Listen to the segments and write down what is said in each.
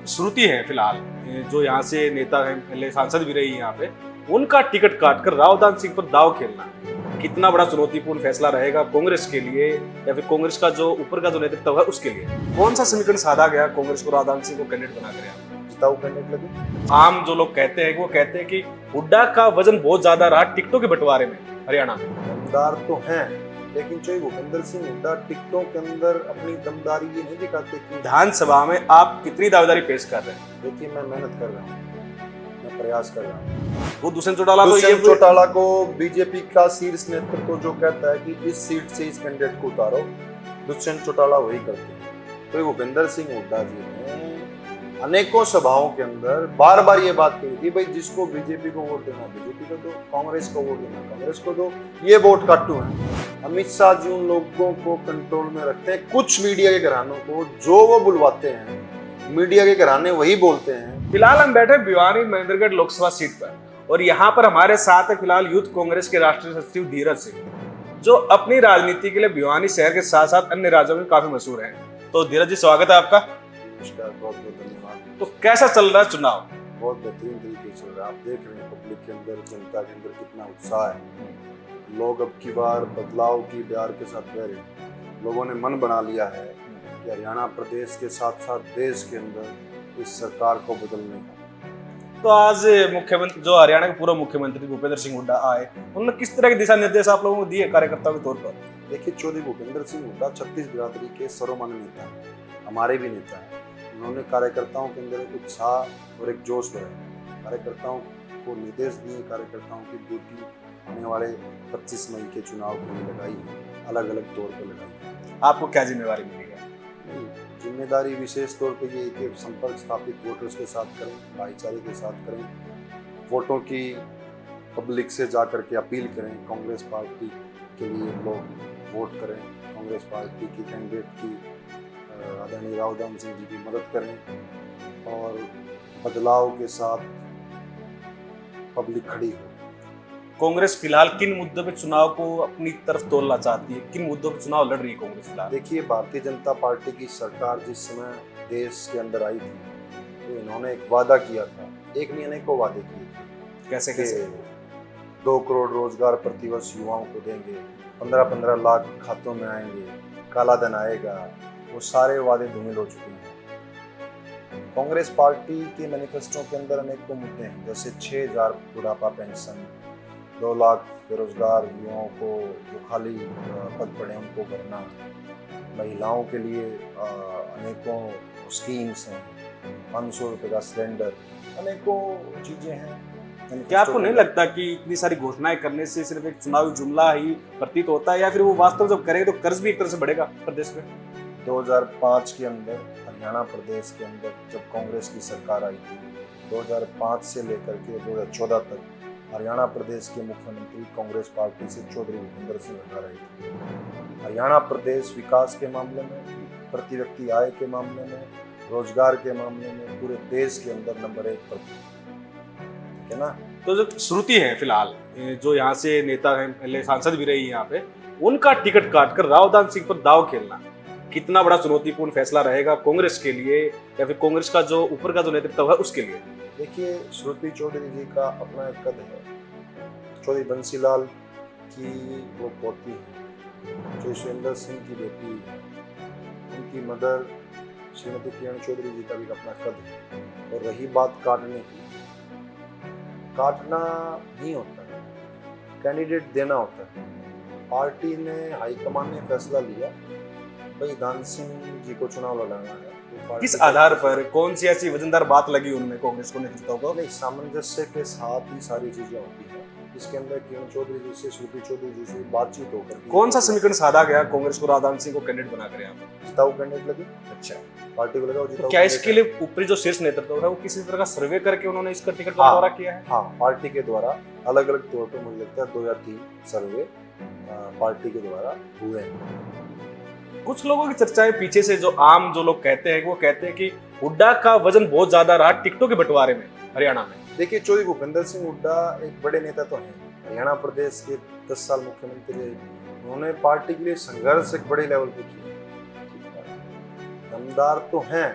श्रुति है फिलहाल, जो यहाँ से नेता हैं, पहले सांसद भी रही है यहाँ पे, उनका टिकट काटकर रावदान सिंह पर दाव खेलना कितना बड़ा चुनौतीपूर्ण फैसला रहेगा कांग्रेस के लिए, या फिर कांग्रेस का जो ऊपर का जो नेतृत्व है उसके लिए? कौन सा समीकरण साधा गया कांग्रेस को रावदान सिंह को कैंडिडेट बनाकर? यहाँ जिताऊ कैंडिडेट लगे। आम जो लोग कहते हैं वो कहते हैं कि हुड्डा का वजन बहुत ज्यादा रहा टिकटों के बंटवारे में हरियाणा में। दमदार तो हैं, लेकिन जो भूपेंद्र सिंह हुड्डा टिकटों के अंदर अपनी दमदारी ये नहीं दिखाते कि विधानसभा में आप कितनी दावेदारी पेश कर रहे हैं? देखिए, मैं मेहनत कर रहा हूँ, मैं प्रयास कर रहा हूँ। वो दुष्यंत चौटाला चौटाला को बीजेपी का शीर्ष नेतृत्व जो कहता है कि इस सीट से इस कैंडिडेट को उतारो, दुष्यंत चौटाला वही करते हैं। तो भूपेंद्र सिंह हुड्डा जी ने अनेकों सभाओं के अंदर बार बार ये बात कही थी, भाई जिसको बीजेपी को वोट देना बीजेपी को दो, कांग्रेस को वोट देना कांग्रेस को दो, ये वोट काटू है। अमित शाह जी उन लोगों को कंट्रोल में रखते हैं, कुछ मीडिया के घरानों को जो वो बुलवाते हैं, मीडिया के घराने वही बोलते हैं। फिलहाल हम बैठे भिवानी महेंद्रगढ़ लोकसभा सीट पर, और यहाँ पर हमारे साथ है फिलहाल यूथ कांग्रेस के राष्ट्रीय सचिव धीरज सिंह, जो अपनी राजनीति के लिए भिवानी शहर के साथ साथ अन्य राज्यों में काफी मशहूर हैं। तो धीरज जी, स्वागत है आपका। नमस्कार, बहुत बहुत धन्यवाद। तो कैसा चल रहा है चुनाव? बहुत बेहतरीन तरीके से चल रहा है। आप देख रहे हैं पब्लिक के अंदर, जनता के अंदर कितना उत्साह है। लोग अब की बार बदलाव की प्यार के साथ बह रहे हैं। लोगों ने मन बना लिया है कि हरियाणा प्रदेश के साथ साथ देश के अंदर इस सरकार को बदलने का। तो आज मुख्यमंत्री, जो हरियाणा के पूर्व मुख्यमंत्री भूपेंद्र सिंह हुड्डा आए, उन्होंने किस तरह के दिशा निर्देश आप लोगों को दिए कार्यकर्ताओं के तौर पर? देखिए, चौधरी भूपेंद्र सिंह हुड्डा छत्तीस बिरादरी के सर्वमान्य नेता हैं, हमारे भी नेता हैं। उन्होंने कार्यकर्ताओं के अंदर एक उत्साह और एक जोश बढ़ाया, कार्यकर्ताओं को निर्देश दिए, कार्यकर्ताओं की ड्यूटी आने वाले 25 मई के चुनाव के लिए लगाई है, अलग अलग तौर पर लगाई है। आपको क्या जिम्मेवारी मिली है? जिम्मेदारी विशेष तौर पे ये कि संपर्क स्थापित वोटर्स के साथ करें, भाईचारे के साथ करें, वोटों की पब्लिक से जा कर के अपील करें, कांग्रेस पार्टी के लिए लोग वोट करें, कांग्रेस पार्टी की कैंडिडेट की आदरणीय रावदान सिंह जी की मदद करें, और बदलाव के साथ पब्लिक खड़ी हो। कांग्रेस फिलहाल किन मुद्दों पे चुनाव को अपनी तरफ तोड़ना चाहती है? किन मुद्दों पे चुनाव लड़ रही है कांग्रेस फिलहाल? देखिए, भारतीय जनता पार्टी की सरकार जिस समय देश के अंदर आई थी, तो इन्होंने एक वादा किया था, एक नहीं अनेकों वादे किए थे। कैसे कैसे? 2 करोड़ रोजगार प्रतिवर्ष युवाओं को देंगे, 15-15 लाख खातों में आएंगे, काला धन आएगा। वो सारे वादे धूमिल हो चुके हैं। कांग्रेस पार्टी के मैनिफेस्टो के अंदर अनेकों मुद्दे हैं, जैसे 6000 बुढ़ापा पेंशन, 2 लाख बेरोजगार युवाओं को जो खाली पद पड़े उनको भरना, महिलाओं के लिए अनेकों स्कीम्स हैं, 500 रुपये का सिलेंडर, अनेकों चीज़ें हैं। क्या आपको नहीं लगता कि इतनी सारी घोषणाएं करने से सिर्फ एक चुनावी जुमला ही प्रतीत होता है, या फिर वो वास्तव जब करेंगे तो कर्ज भी एक तरह से बढ़ेगा प्रदेश में? 2005 के अंदर हरियाणा प्रदेश के अंदर जब कांग्रेस की सरकार आई थी, 2005 से लेकर के 2014 तक हरियाणा प्रदेश के मुख्यमंत्री कांग्रेस पार्टी से चौधरी भूपेंद्र सिंह हुड्डा रहे थे। हरियाणा प्रदेश विकास के मामले में, प्रति व्यक्ति आय के मामले में, रोजगार के मामले में पूरे देश के अंदर नंबर 1 पर, ठीक है ना। तो जो श्रुति है फिलहाल, जो यहाँ से नेता हैं, पहले सांसद भी रही है यहाँ पे, उनका टिकट काटकर रावदान सिंह पर दाव खेलना कितना बड़ा चुनौतीपूर्ण फैसला रहेगा कांग्रेस के लिए, या फिर कांग्रेस का जो ऊपर का जो नेतृत्व है उसके लिए? देखिए, श्रुति चौधरी जी का अपना एक कद है। चौधरी बंसीलाल की वो पोती है, जो यशवेंद्र सिंह की बेटी है, उनकी मदर श्रीमती किरण चौधरी जी का भी अपना कद है। और रही बात काटने की, काटना नहीं होता है, कैंडिडेट देना होता है। पार्टी ने, हाईकमान ने फैसला लिया, भाई दान सिंह जी को चुनाव लड़ाना है। तो किस आधार पर, कौन सी ऐसी वजनदार बात लगी उनमें कांग्रेस को, नेतृत्व को? नहीं, सामंजस्य के साथ ही सारी चीजें होती हैं। इसके अंदर किरण चौधरी जी से, श्रुति चौधरी जी से बातचीत होकर कौन सा समीकरण साधा गया कांग्रेस को रावदान सिंह को कैंडिडेट बनाकर? यहाँ जिताऊ कैंडिडेट लगे। अच्छा, पार्टी को लगा तो क्या इसके लिए ऊपरी जो शीर्ष नेतृत्व है वो किसी तरह का सर्वे करके उन्होंने इसका टिकट बंटवारा किया है? हाँ, पार्टी के द्वारा अलग अलग तौर पर मुझे लगता है 2 या 3 सर्वे पार्टी के द्वारा हुए हैं। कुछ लोगों की चर्चाएं पीछे से, जो आम जो लोग कहते हैं वो कहते हैं कि हुड्डा का वजन बहुत ज्यादा रहा टिकटों के बंटवारे में हरियाणा में। देखिए, चौधरी भूपेंद्र सिंह हुड्डा एक बड़े नेता तो हैं, हरियाणा प्रदेश के 10 साल मुख्यमंत्री रहे, उन्होंने पार्टी के लिए संघर्ष एक बड़े लेवल पे किया। दमदार तो हैं,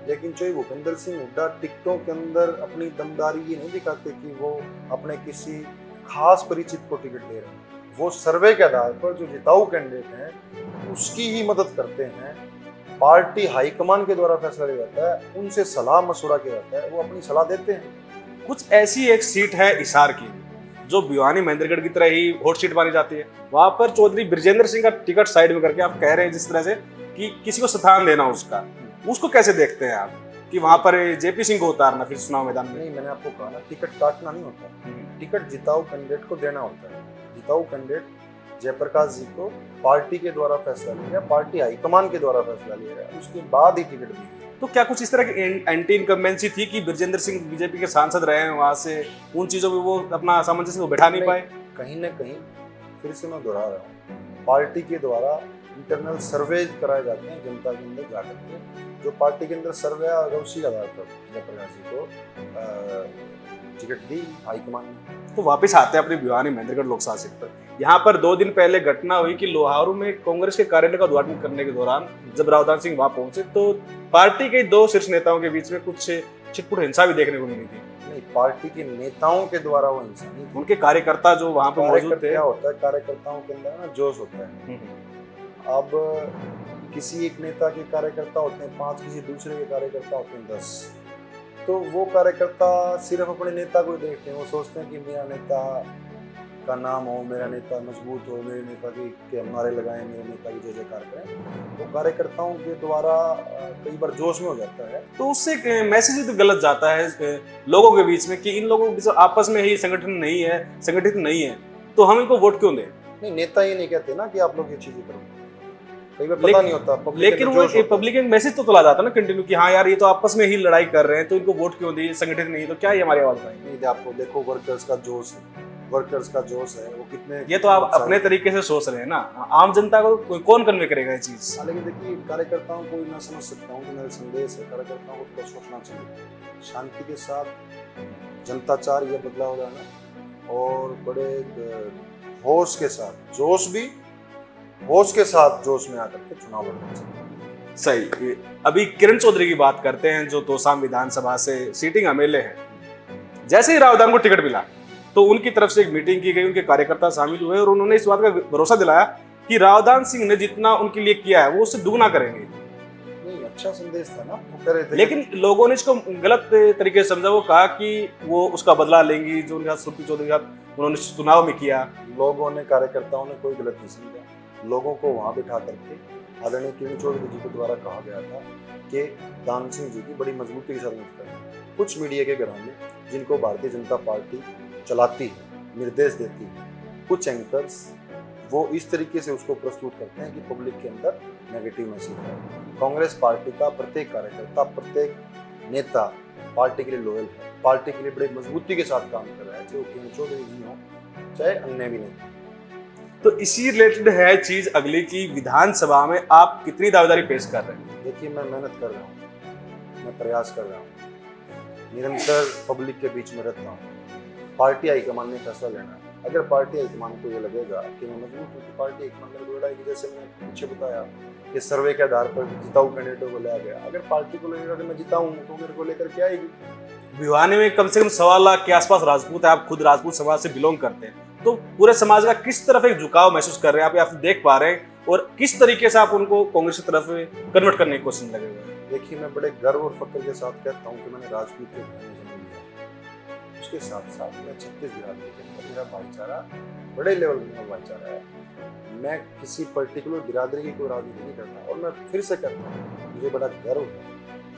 लेकिन जो भूपेंद्र सिंह हुड्डा टिकटों के अंदर अपनी दमदारी ये नहीं दिखाते कि वो अपने किसी खास परिचित को टिकट दे रहे हैं। वो सर्वे के आधार पर जो जिताऊ कैंडिडेट हैं उसकी ही मदद करते हैं। पार्टी हाईकमान के द्वारा फैसला लिया जाता है, उनसे सलाह मशवरा किया जाता है, वो अपनी सलाह देते हैं। कुछ ऐसी एक सीट है हिसार की जो भिवानी महेंद्रगढ़ की तरह ही हॉट सीट मानी जाती है। वहां पर चौधरी ब्रजेंद्र सिंह का टिकट साइड में करके आप कह रहे हैं जिस तरह से कि किसी को स्थान देना उसका, उसको कैसे देखते हैं आप कि वहां पर जेपी सिंह को उतारना फिर चुनाव मैदान में? नहीं, मैंने आपको कहा ना, टिकट काटना नहीं होता, टिकट जिताऊ कैंडिडेट को देना होता है। जिताऊ कैंडिडेट जयप्रकाश जी को पार्टी के द्वारा फैसला लिया गया, पार्टी हाईकमान के द्वारा फैसला लिया गया, उसके बाद ही टिकट दी गई। तो क्या कुछ इस तरह की एंटी इनकम्बेंसी थी कि ब्रजेंद्र सिंह बीजेपी के सांसद रहे हैं, वहां से उन चीजों में वो अपना सामंजस्य को बैठा नहीं पाए? कहीं ना कहीं फिर से मैं दोहरा रहा हूँ, पार्टी के द्वारा इंटरनल सर्वे कराए जाते हैं जनता के अंदर जाकर के। जो पार्टी के अंदर सर्वे आया उसी आधार पर जयप्रकाश जी को टिकट दी हाईकमान ने। तो वापस आते हैं अपनी भिवानी महेंद्रगढ़ लोकसभा सीट पर। यहाँ पर 2 दिन पहले घटना हुई कि लोहारू में कांग्रेस के कार्यालय का उद्घाटन करने के दौरान जब रावदान सिंह वहां पहुंचे तो पार्टी के 2 शीर्ष नेताओं के बीच में कुछ छिटपुट हिंसा भी देखने को मिली थी। नहीं, पार्टी के नेताओं के द्वारा वो हिंसा नहीं, उनके कार्यकर्ता जो वहां पर मौजूद थे। क्या होता है, कार्यकर्ताओं के अंदर ना जोश होता है। अब किसी एक नेता के कार्यकर्ता होते हैं 5, किसी दूसरे के कार्यकर्ता होते हैं 10। तो वो कार्यकर्ता सिर्फ अपने नेता को ही देखते हैं, वो सोचते हैं कि मेरा नेता का नाम हो, मेरा नेता मजबूत हो, मेरे नेता के नारे लगाएं, मेरे नेता की जय जयकार करें। तो कार्यकर्ताओं के द्वारा कई बार जोश में हो जाता है, तो उससे मैसेज तो गलत जाता है लोगों के बीच में कि इन लोगों के बीच आपस में ही संगठन नहीं है, संगठित नहीं है, तो हम इनको वोट क्यों दें? नहीं, नेता ये नहीं कहते ना कि आप लोग ये चीजें करो, कई बार पता नहीं होता। लेकिन वो पब्लिक में मैसेज तो चला जाता है ना कंटिन्यू कि हाँ यार ये तो आपस में ही लड़ाई कर रहे हैं, तो इनको वोट क्यों दिए, संगठित नहीं तो क्या ये हमारी आवाज उठाएंगे? नहीं, आपको देखो वर्कर्स का जोश है, वर्कर्स का जोश है, वो कितने, ये तो आप अपने तरीके से सोच रहे हैं ना, आम जनता को कौन कन्वे करेगा ये चीज? लेकिन देखिए कार्यकर्ताओं को मैं समझ सकता हूँ कि मेरा संदेश है, कार्यकर्ताओं को थोड़ा सोचना चाहिए, शांति के साथ जनता चाह रही है बदलाव लाना, और बड़े होश के साथ, होश के साथ जोश में आकर के चुनाव लड़ना चाहिए। सही। अभी किरण चौधरी की बात करते हैं जो तोसाम विधानसभा से सीटिंग एमएलए हैं। जैसे ही रावदान को टिकट मिला तो उनकी तरफ से एक मीटिंग की गई, उनके कार्यकर्ता शामिल हुए और उन्होंने इस बात का भरोसा दिलाया कि रावदान सिंह ने जितना उनके लिए किया है वो उससे दुगना करेंगे। नहीं, अच्छा संदेश था ना, वो कह रहे थे। लेकिन लोगों ने इसको गलत तरीके से समझा, वो कहा कि वो उसका बदला लेंगी जो उनके साथ सुप्रीम चौधरी के साथ उन्होंने चुनाव में किया। लोगों ने, कार्यकर्ताओं ने कोई गलत नहीं समझा। लोगों को वहां बिठा करके आदरणीय किरण चौधरी जी के द्वारा कहा गया था कि दान सिंह जी की बड़ी मजबूती के साथ मदद करें। कुछ मीडिया के घराने जिनको भारतीय जनता पार्टी चलाती है, निर्देश देती है, कुछ एंकर्स वो इस तरीके से उसको प्रस्तुत करते हैं कि पब्लिक के अंदर नेगेटिव मैसेज है। कांग्रेस पार्टी का प्रत्येक कार्यकर्ता, प्रत्येक नेता पार्टी के लिए लॉयल है, पार्टी के लिए बड़े मजबूती के साथ काम कर रहा है, चाहे वो किरण चौधरी जी हो चाहे अन्य भी नहीं। तो इसी रिलेटेड है चीज अगली की, विधानसभा में आप कितनी दावेदारी पेश कर रहे हैं? देखिए, मैं मेहनत कर रहा हूँ, मैं प्रयास कर रहा हूँ, निरंतर पब्लिक के बीच में रहता हूँ। पार्टी हाईकमान ने फैसला लेना है। अगर पार्टी हाईकमान को ये लगेगा कि मैं मजबूत हूँ तो पार्टी हाईकमान मेरे को लड़ाएगी। जैसे मैंने पीछे बताया कि सर्वे के आधार पर जिताऊ कैंडिडेटों को लाया गया, अगर पार्टी को लगेगा कि मैं जिताऊँ तो मेरे को लेकर के आएगी। भिवानी में कम से कम 1.25 लाख के आसपास राजपूत है, आप खुद राजपूत समाज से बिलोंग करते हैं, तो पूरे समाज का किस तरफ एक झुकाव महसूस कर रहे हैं आप, या फिर देख पा रहे हैं, और किस तरीके से आप उनको कांग्रेस की तरफ कन्वर्ट करने की कोशिश लगे हुए हैं? देखिए, मैं बड़े गर्व और फख्र के साथ कहता हूँ कि मैंने राजपूत के घर में जन्म लिया। उसके साथ साथ मैं 36 बिरादरी के अंदर मेरा भाईचारा बड़े लेवल में भाईचारा है। मैं किसी पर्टिकुलर बिरादरी की कोई राजनीति नहीं करता, और मैं फिर से कहता हूँ मुझे बड़ा गर्व है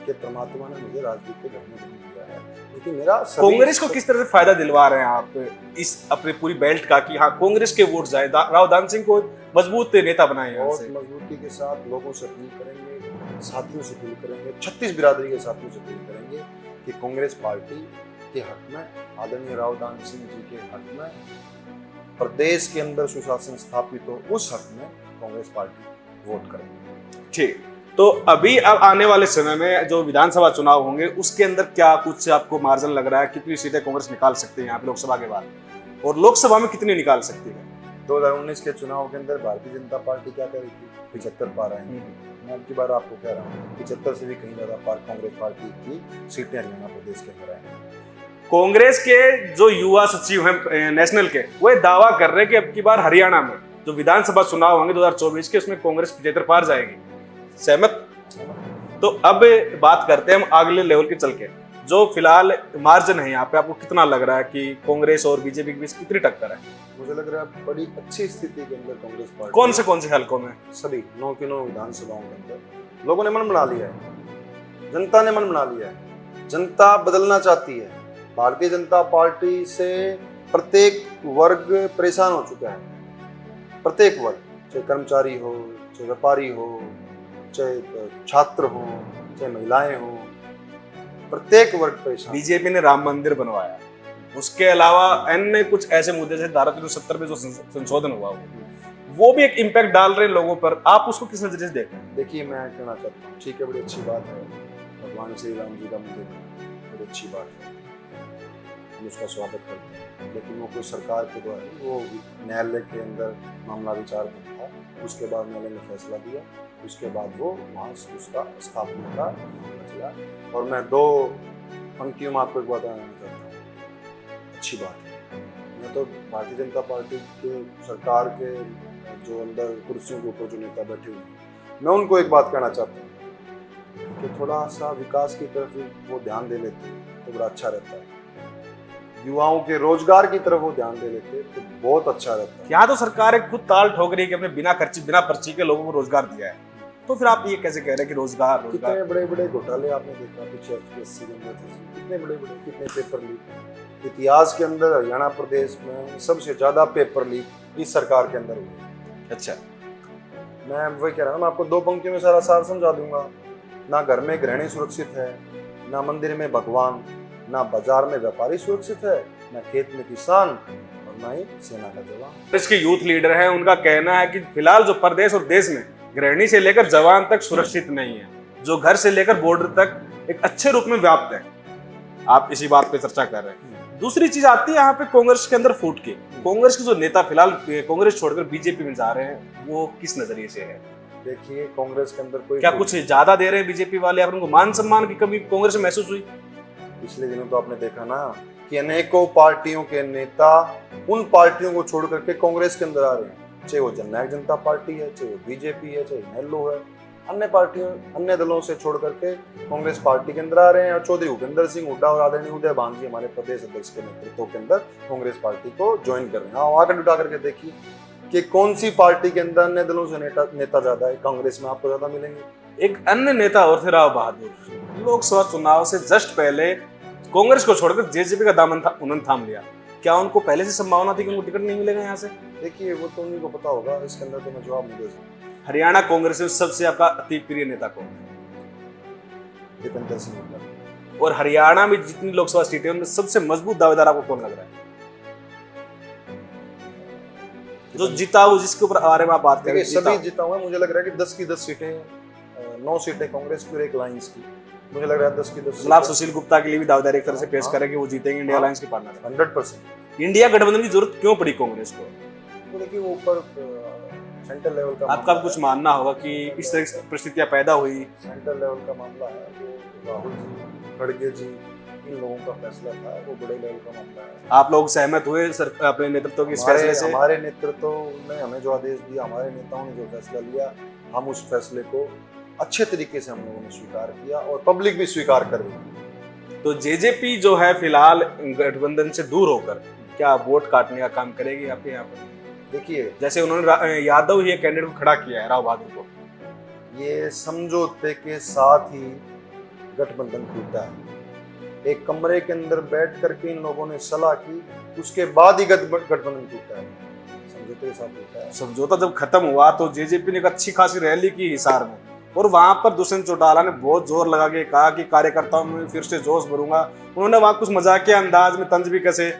कि परमात्मा ने मुझे राजनीति के घर में जन्म दिया है। लेकिन मेरा कांग्रेस को किस तरह से फायदा दिलवा रहे हैं आप इस अपने पूरी बेल्ट का कि हाँ कांग्रेस के वोट जाए, रावदान सिंह को मजबूत नेता बनाए? बहुत मजबूती के साथ लोगों से अपील करेंगे, साथियों से अपील करेंगे, 36 बिरादरी के साथियों से अपील करेंगे कि कांग्रेस पार्टी के हक में, आदरणीय रावदान सिंह जी के हक में, प्रदेश के अंदर सुशासन स्थापित हो, उस हक में कांग्रेस पार्टी वोट करेंगे। ठीक, तो अभी अब आने वाले समय में जो विधानसभा चुनाव होंगे उसके अंदर क्या कुछ आपको मार्जिन लग रहा है, कितनी सीटें कांग्रेस निकाल सकती है यहाँ पे लोकसभा के बाद, और लोकसभा में कितनी निकाल सकती है? 2019 के चुनाव के अंदर भारतीय जनता पार्टी क्या करी थी? 75 पा रहे हैं। मैं अब की बार आपको कह रहा हूँ 75 से भी कहीं ज़्यादा कांग्रेस पार्टी की सीटें हरियाणा प्रदेश के अंदर आएंगी। कांग्रेस के जो युवा सचिव हैं नेशनल के, वो ये दावा कर रहे हैं कि अब की बार हरियाणा में जो विधानसभा चुनाव होंगे 2024 के, उसमें कांग्रेस 75 पार जाएगी। सहमत? तो अब बात करते हैं हम अगले लेवल के चल के। जो फिलहाल मार्जिन है यहाँ पे, आपको कितना लग रहा है कि कांग्रेस और बीजेपी के बीच कितनी टक्कर है? मुझे लग रहा है बड़ी अच्छी स्थिति के अंदर कांग्रेस पार्टी, कौन से हलकों में? सभी 9 की 9 विधानसभाओं के अंदर लोगों ने मन बना लिया है, जनता ने मन बना लिया है, जनता बदलना चाहती है। भारतीय जनता पार्टी से प्रत्येक वर्ग परेशान हो चुका है, प्रत्येक वर्ग, चाहे कर्मचारी हो, चाहे व्यापारी हो, चाहे छात्र हो, चाहे महिलाएं हो, प्रत्येक वर्ग परेशान। बीजेपी ने राम मंदिर बनवाया, उसके अलावा अन्य कुछ ऐसे मुद्दे जैसे धारा 370 में जो संशोधन हुआ वो भी एक इम्पैक्ट डाल रहे हैं लोगों पर। आप उसको किस नजरिए से देखते हैं? देखिए, मैं कहना चाहता हूँ, ठीक है, बड़ी अच्छी बात है, भगवान श्री राम जी का मंदिर बड़ी अच्छी बात है, हम उसका स्वागत करते हैं, लेकिन वो कोई सरकार के द्वारा, वो न्यायालय के अंदर मामला विचार था, उसके बाद न्यायालय ने फैसला दिया, उसके बाद वो वहाँ से उसका स्थापना का चला। और मैं 2 पंक्तियों में आपको एक बात बताना चाहता हूँ, अच्छी बात है, मैं तो भारतीय जनता पार्टी के सरकार के जो अंदर कुर्सियों के ऊपर जो नेता बैठे हुए हैं, मैं उनको एक बात कहना चाहता हूँ कि थोड़ा सा विकास की तरफ वो ध्यान दे लेते तो बड़ा अच्छा रहता है, युवाओं के रोजगार की तरफ वो ध्यान दे लेते तो बहुत अच्छा रहता है। यहाँ तो सरकार खुद ताल ठोक रही है कि हमने बिना खर्ची बिना पर्ची के लोगों को रोजगार दिया है, तो फिर आप ये कैसे कह रहे हैं कि रोजगार? कितने बड़े बड़े घोटाले आपने देखा पीछे एचपीएससी के अंदर, कितने बड़े बड़े, कितने पेपर लीक इतिहास के अंदर हरियाणा प्रदेश में सबसे ज्यादा पेपर लीक इस सरकार के अंदर हुए। अच्छा, मैं वही कह रहा हूँ, मैं आपको 2 पंक्तियों में सारा सार समझा दूंगा। ना घर में गृहिणी सुरक्षित है, ना मंदिर में भगवान, ना बाजार में व्यापारी सुरक्षित है, ना खेत में किसान, और ना ही सेना का जवान। इसके यूथ लीडर हैं, उनका कहना है कि फिलहाल जो प्रदेश और देश में गृहिणी से लेकर जवान तक सुरक्षित नहीं है, जो घर से लेकर बॉर्डर तक एक अच्छे रूप में व्याप्त है। आप इसी बात पे चर्चा कर रहे हैं। दूसरी चीज आती है यहाँ पे कांग्रेस के अंदर फूट के। कांग्रेस के जो नेता फिलहाल कांग्रेस छोड़कर बीजेपी में जा रहे हैं, वो किस नजरिए से है? देखिए, कांग्रेस के अंदर कोई, क्या कुछ ज्यादा दे रहे हैं बीजेपी वाले, या फिर उनको मान सम्मान की कमी कांग्रेस में महसूस हुई? पिछले दिनों तो आपने देखा ना कि अनेकों पार्टियों के नेता उन पार्टियों को छोड़ करके कांग्रेस के अंदर आ रहे हैं, चाहे वो जननायक जनता पार्टी है, चाहे वो बीजेपी है, चाहे नेल्लो है, अन्य पार्टियों, अन्य दलों से छोड़ करके कांग्रेस पार्टी के अंदर आ रहे हैं। और चौधरी भूपेंद्र सिंह हुड्डा और आदरणीय उदय भान जी हमारे प्रदेश अध्यक्ष के नेतृत्व के अंदर कांग्रेस पार्टी को ज्वाइन कर रहे हैं। हाँ, आकर उठा करके देखिए कि कौन सी पार्टी के अंदर अन्य दलों से नेता ज्यादा है, कांग्रेस में आपको ज्यादा मिलेंगे। एक अन्य नेता और थे राव बहादुर, लोकसभा चुनाव से जस्ट पहले कांग्रेस को छोड़कर जेजेपी का दामन उन्होंने थाम लिया। क्या उनको पहले से संभावना थी कि उनको टिकट नहीं मिलेगा यहाँ से? देखिए, वो तो उन्हीं को पता होगा, इसके अंदर तो मैं जवाब नहीं दे सकता। हरियाणा कांग्रेस में सबसे आपका अति प्रिय नेता कौन? दीपेंद्र सिंह हुड्डा। और हरियाणा में जितनी लोकसभा सीटें उनमें सबसे मजबूत दावेदार आपको कौन लग रहा है, जो जीता हो, जिसके ऊपर बारे में आप बात करें? सभी जीता हुआ, मुझे लग रहा है कि 10 की 10 सीटें, 9 सीटें कांग्रेस की और 1 लाइंस की, मुझे लग रहा है 10 की 10। आप सुशील गुप्ता के लिए भी दावेदारी एक तरह से पेश करें कि वो जीतेंगे, इंडिया अलायंस के पार्टनर है। 100%। इंडिया गठबंधन की जरूरत क्यों पड़ी कांग्रेस को? तो देखिए, वो ऊपर सेंट्रल लेवल का आपका कुछ मानना होगा कि इस तरह की परिस्थितियां पैदा हुई? सेंट्रल लेवल का मामला है, वो राहुल जी, खड़गे जी, इन लोगों का फैसला था, वो बड़े लेवल का मामला है। आप लोग सहमत हुए सर अपने नेतृत्व के इस फैसले से? हमारे नेतृत्व ने हमें जो आदेश दिया, हमारे नेताओं ने जो फैसला लिया, हम उस फैसले को अच्छे तरीके से हम लोगों ने स्वीकार किया और पब्लिक भी स्वीकार कर रही है। तो जेजेपी जो है फिलहाल गठबंधन से दूर होकर क्या वोट काटने का काम करेगी आपके यहाँ पर? देखिए, जैसे उन्होंने यादव ही कैंडिडेट को खड़ा किया है, राव बहादुर को, ये समझौते के साथ ही गठबंधन टूटा है। एक कमरे के अंदर बैठ करके इन लोगों ने सलाह की, उसके बाद ही गठबंधन टूटा है, समझौते के साथ टूटा है। समझौता जब खत्म हुआ तो जेजेपी ने एक अच्छी खासी रैली की हिसार में, और वहां पर दुष्यंत चौटाला ने बहुत जोर लगा के कहा कि कार्यकर्ताओं में फिर से जोश भरूंगा। उन्होंने वहां कुछ मजाकिया अंदाज में तंज भी कसे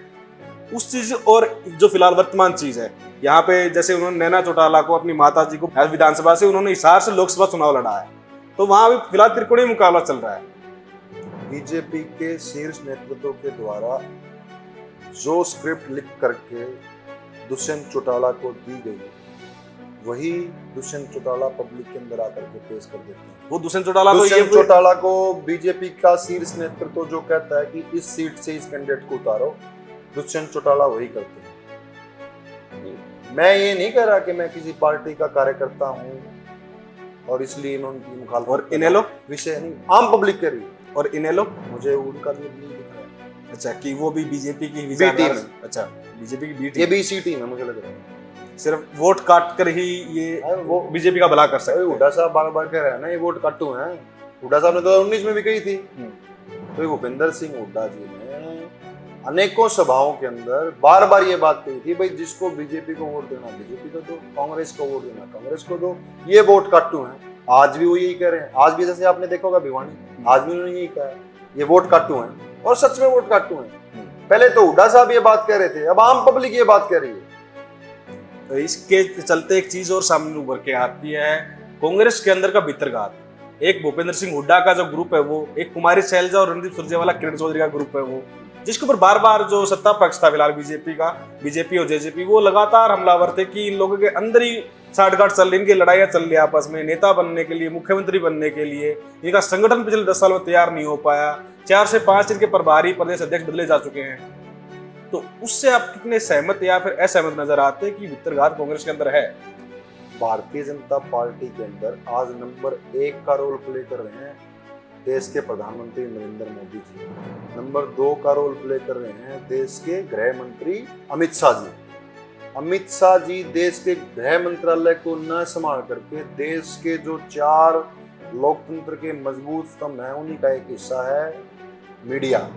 उस चीज। और जो फिलहाल वर्तमान चीज है यहाँ पे, जैसे उन्होंने नैना चौटाला को, अपनी माता जी को विधानसभा से उन्होंने हिसार से लोकसभा चुनाव लड़ा है, तो वहां भी फिलहाल त्रिकोणीय मुकाबला चल रहा है। बीजेपी के शीर्ष नेतृत्व के द्वारा जो स्क्रिप्ट लिख करके दुष्यंत चौटाला को दी गई, वही दुष्यंत चौटाला पब्लिक के अंदर आकर के पेश कर देते हैं। वो दुष्यंत चौटाला तो ये दुष्यंत चौटाला को बीजेपी का शीर्ष नेतृत्व जो कहता है कि इस सीट से इस कैंडिडेट को उतारो, दुष्यंत चौटाला वही करते हैं। मैं ये नहीं कह रहा कि मैं किसी पार्टी का कार्यकर्ता हूँ और इसलिए मैं उनकी मुखालफत। और इनेलो विषय नहीं, आम पब्लिक के लिए। और इनेलो मुझे उनका भी नहीं दिख रहा है। अच्छा, कि वो भी बीजेपी की बी टीम। अच्छा, बीजेपी की बी ये टीम, भी इसी टीम है मुझे लग रहा है। सिर्फ वोट काट कर ही ये वो बीजेपी का भला कर सकते हैं। हुड्डा साहब बार बार कह रहे हैं ना ये वोट काटू हैं। हुड्डा साहब ने 2019 में भी कही थी। तो ये भूपेंद्र सिंह हुड्डा जी ने अनेकों सभाओं के अंदर बार बार ये बात कही थी, भाई जिसको बीजेपी को वोट देना बीजेपी को दो, कांग्रेस को वोट देना कांग्रेस को दो, ये वोट काटू हैं। आज भी वो यही कह रहे हैं। आज भी जैसे आपने देखा होगा भिवानी, आज भी उन्होंने यही कहा है, ये वोट काटू हैं। और सच में वोट काटू हैं। पहले तो हुड्डा साहब ये बात कह रहे थे, अब आम पब्लिक ये बात कह रही है। तो इसके चलते एक चीज और सामने उभर के आती है, कांग्रेस के अंदर का भीतरघात। एक भूपेंद्र सिंह हुड्डा का जो ग्रुप है वो, एक कुमारी शैलजा और रणदीप सुरजेवाला किरण चौधरी का ग्रुप है वो, जिसके ऊपर बार बार जो सत्ता पक्ष था फिलहाल बीजेपी और जेजेपी, वो लगातार हमलावर थे कि इन लोगों के अंदर ही साठगांठ चल रही, इनकी लड़ाइयाँ चल रही आपस में, नेता बनने के लिए, मुख्यमंत्री बनने के लिए। इनका संगठन पिछले 10 साल में तैयार नहीं हो पाया। 4 से 5 इनके प्रभारी प्रदेश अध्यक्ष बदले जा चुके हैं। तो उससे आप कितने सहमत या फिर असहमत नजर आते हैं कि भीतरघात कांग्रेस के अंदर है? भारतीय जनता पार्टी के अंदर आज नंबर 1 का रोल प्ले कर रहे हैं देश के प्रधानमंत्री नरेंद्र मोदी जी। नंबर 2 का रोल प्ले कर रहे हैं देश के गृह मंत्री अमित शाह जी। अमित शाह जी देश के गृह मंत्रालय को न संभाल करके देश के जो 4 लोकतंत्र के मजबूत स्तंभ हैं उन्हीं का एक हिस्सा है मीडिया,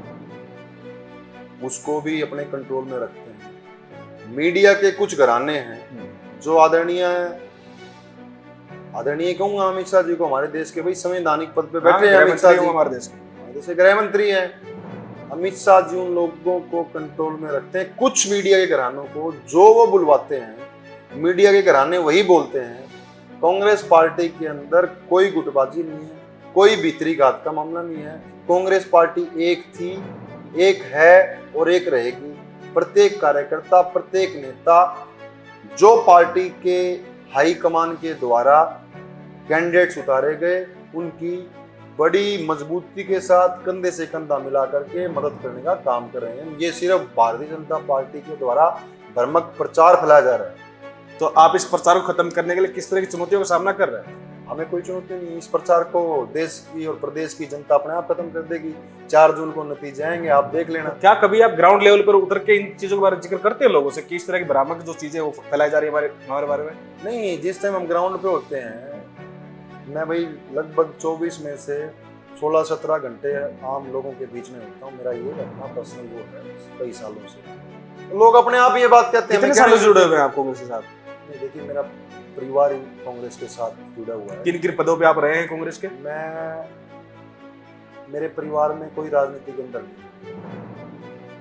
उसको भी अपने कंट्रोल में रखते हैं। मीडिया के कुछ घराने हैं जो आदरणीय कहूंगा अमित शाह जी को, हमारे देश के भाई संवैधानिक पद पे बैठे हैं अमित शाह जी, हमारे देश के जैसे गृह मंत्री हैं। अमित शाह जी उन लोगों को कंट्रोल में रखते हैं, कुछ मीडिया के घरानों को, जो वो बुलवाते हैं मीडिया के घराने वही बोलते हैं। कांग्रेस पार्टी के अंदर कोई गुटबाजी नहीं है, कोई भीतरी घात का मामला नहीं है। कांग्रेस पार्टी एक थी, एक है और एक रहेगी। प्रत्येक कार्यकर्ता, प्रत्येक नेता जो पार्टी के हाई कमान के द्वारा कैंडिडेट्स उतारे गए, उनकी बड़ी मजबूती के साथ कंधे से कंधा मिला करके मदद करने का काम कर रहे हैं। ये सिर्फ भारतीय जनता पार्टी के द्वारा भ्रामक प्रचार फैलाया जा रहा है। तो आप इस प्रचार को खत्म करने के लिए किस तरह की चुनौतियों का सामना कर रहे हैं? हमें कोई चुनौती नहीं। इस प्रचार को देश की और प्रदेश की जनता अपने आप खत्म कर देगी। 4 जून को नतीजे आएंगे, आप देख लेना। क्या कभी आप ग्राउंड लेवल पर उतर के इन चीजों के बारे में जिक्र करते हैं लोगों से कि इस तरह की भ्रामक जो चीजें वो फैलाई जा रही है हमारे बारे में? नहीं, जिस टाइम हम ग्राउंड पे होते हैं, मैं भाई लगभग 24 में से 16-17 घंटे आम लोगों के बीच में होता हूँ। मेरा ये अपना पर्सनल वो है कई सालों से। लोग अपने आप ये बात कहते हैं। कितने सालों से जुड़े हुए हैं आप कांग्रेस के साथ? देखिए, मेरा परिवार ही कांग्रेस के साथ जुड़ा हुआ है। किन किन पदों पे आप रहे हैं कांग्रेस के? मेरे परिवार में कोई राजनीति के अंदर नहीं।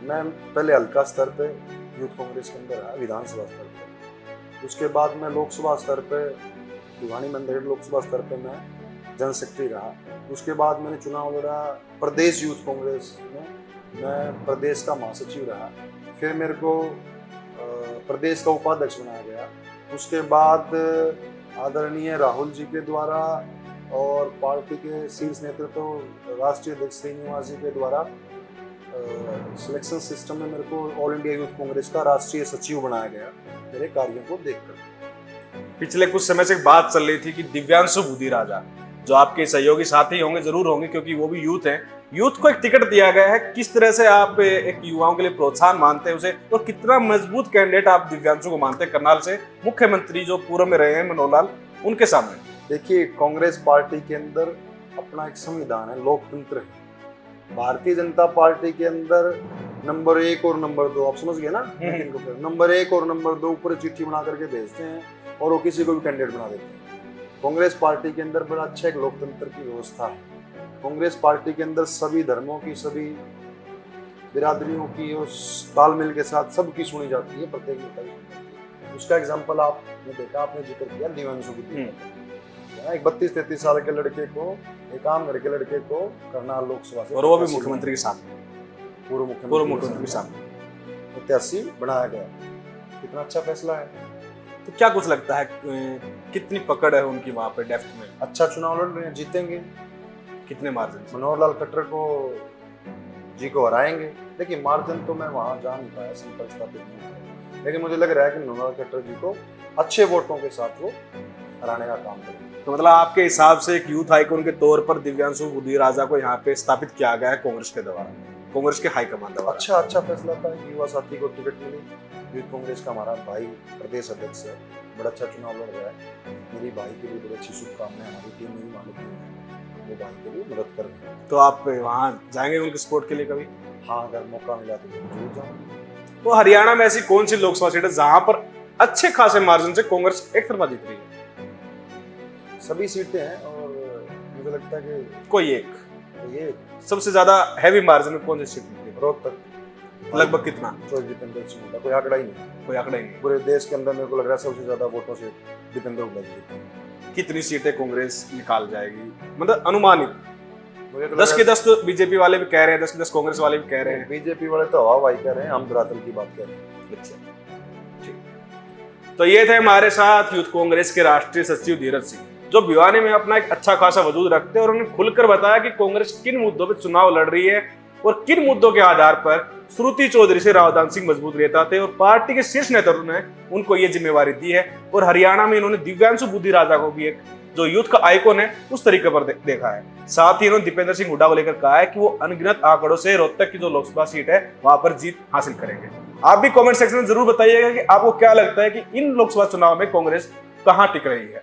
मैं पहले हल्का स्तर पे यूथ कांग्रेस के अंदर रहा, विधानसभा स्तर पे। उसके बाद मैं लोकसभा स्तर पे, भिवानी मंदिर लोकसभा स्तर पे मैं जनरल सेक्रेटरी रहा। उसके बाद मैंने चुनाव लड़ा प्रदेश यूथ कांग्रेस में, मैं प्रदेश का महासचिव रहा। फिर मेरे को प्रदेश का उपाध्यक्ष बनाया गया। उसके बाद आदरणीय राहुल जी के द्वारा और पार्टी के शीर्ष नेतृत्व राष्ट्रीय अध्यक्ष श्रीनिवास जी के द्वारा सिलेक्शन सिस्टम में मेरे को ऑल इंडिया यूथ कांग्रेस का राष्ट्रीय सचिव बनाया गया, मेरे कार्यों को देखकर। पिछले कुछ समय से बात चल रही थी कि दिव्यांशु बुद्धि राजा, जो आपके सहयोगी साथी होंगे, जरूर होंगे क्योंकि वो भी यूथ हैं, यूथ को एक टिकट दिया गया है। किस तरह से आप एक युवाओं के लिए प्रोत्साहन मानते हैं उसे, और कितना मजबूत कैंडिडेट आप दिव्यांशु को मानते हैं करनाल से, मुख्यमंत्री जो पूर्व में रहे हैं मनोहर लाल, उनके सामने? देखिए, कांग्रेस पार्टी के अंदर अपना एक संविधान है, लोकतंत्र है। भारतीय जनता पार्टी के अंदर नंबर 1 और नंबर 2, आप समझ गए ना, नंबर 1 और नंबर 2 ऊपर चिट्ठी बना करके भेजते हैं और वो किसी को भी कैंडिडेट बना देते हैं। कांग्रेस पार्टी के अंदर बड़ा अच्छा एक लोकतंत्र की व्यवस्था है। कांग्रेस पार्टी के अंदर सभी धर्मों की, सभी बिरादरियों की और तालमेल के साथ सबकी सुनी जाती है, प्रत्येक नेता की सुनी जाती है। उसका एग्जाम्पल आपने देखा, आपने जिक्र किया दिव्यांशु बुद्धि। एक 32-33 साल के लड़के को, एक आम घर के लड़के को करनाल लोकसभा से, और वो भी मुख्यमंत्री के सामने, पूर्व मुख्यमंत्री के सामने प्रत्याशी बनाया गया। कितना अच्छा फैसला है। तो क्या कुछ लगता है कितनी पकड़ है उनकी वहां पे डेप्थ में? अच्छा चुनाव लड़ रहे हैं, जीतेंगे। कितने मार्जिन से? मनोहर लाल खट्टर को जी को हराएंगे। देखिए मार्जिन तो मैं वहां जा नहीं पाया, संपर्क स्थापित नहीं किया, लेकिन मुझे लग रहा है कि मनोहर खट्टर जी को अच्छे वोटों के साथ वो हराने का काम करेंगे। तो मतलब आपके हिसाब से एक यूथ आइकॉन के तौर पर दिव्यांशु बुद्धिराजा को यहाँ पे स्थापित किया गया है कांग्रेस के द्वारा, कांग्रेस के हाईकमान द्वारा। अच्छा फैसला था कि युवा साथी को टिकट मिली। यूथ कांग्रेस का हमारा भाई प्रदेश अध्यक्ष है, बड़ा अच्छा चुनाव लड़ रहा है। मेरी भाई के लिए बड़ी अच्छी शुभकामनाएं, हमारी टीम में भी मालिक है, वो भाई के लिए मदद कर रहे हैं। तो आप वहाँ जाएंगे उनके सपोर्ट के लिए कभी? हाँ, अगर मौका मिला तो जरूर जाऊंगा। तो हरियाणा में ऐसी कौन सी लोकसभा सीट है जहां पर अच्छे खासे मार्जिन से कांग्रेस एक तरफा जीत रही है? सभी सीटें हैं और मुझे लगता है कि कोई एक ये सबसे ज्यादा हैवी मार्जिन में कौन सी सीट मिलती है? रोहतक लगभग कितना? दीपेंद्र सिंह हुड्डा, कोई आंकड़ा ही नहीं। कोई आंकड़ा ही नहीं। पूरे देश के अंदर मेरे को लग रहा है सबसे ज्यादा वोटों से दीपेंद्र हुड्डा जी जीते हैं। कितनी सीटें कांग्रेस निकाल जाएगी, मतलब अनुमानित? मुझे तो 10 के 10 तो बीजेपी वाले भी कह रहे हैं, 10 के 10 कांग्रेस वाले भी कह रहे हैं। बीजेपी वाले तो हवा भाई कह रहे हैं, हम धरातल की बात कर रहे हैं। अच्छा, ठीक। तो ये थे हमारे साथ यूथ कांग्रेस के राष्ट्रीय सचिव धीरज सिंह, जो भिवानी में अपना एक अच्छा खासा वजूद रखते हैं और उन्होंने खुलकर बताया कि कांग्रेस किन मुद्दों पर चुनाव लड़ रही है और किन मुद्दों के आधार पर श्रुति चौधरी से रावदान सिंह मजबूत नेता थे और पार्टी के शीर्ष नेतृत्व ने उनको ये जिम्मेवारी दी है। और हरियाणा में इन्होंने दिव्यांशु बुद्धिराजा को भी एक जो यूथ का आइकॉन है उस तरीके पर देखा है। साथ ही इन्होंने दीपेंद्र सिंह हुड्डा को लेकर कहा है कि वो अनगिनत आंकड़ों से रोहतक की जो लोकसभा सीट है वहां पर जीत हासिल करेंगे। आप भी कमेंट सेक्शन में जरूर बताइएगा कि आपको क्या लगता है कि इन लोकसभा चुनाव में कांग्रेस कहां टिक रही है।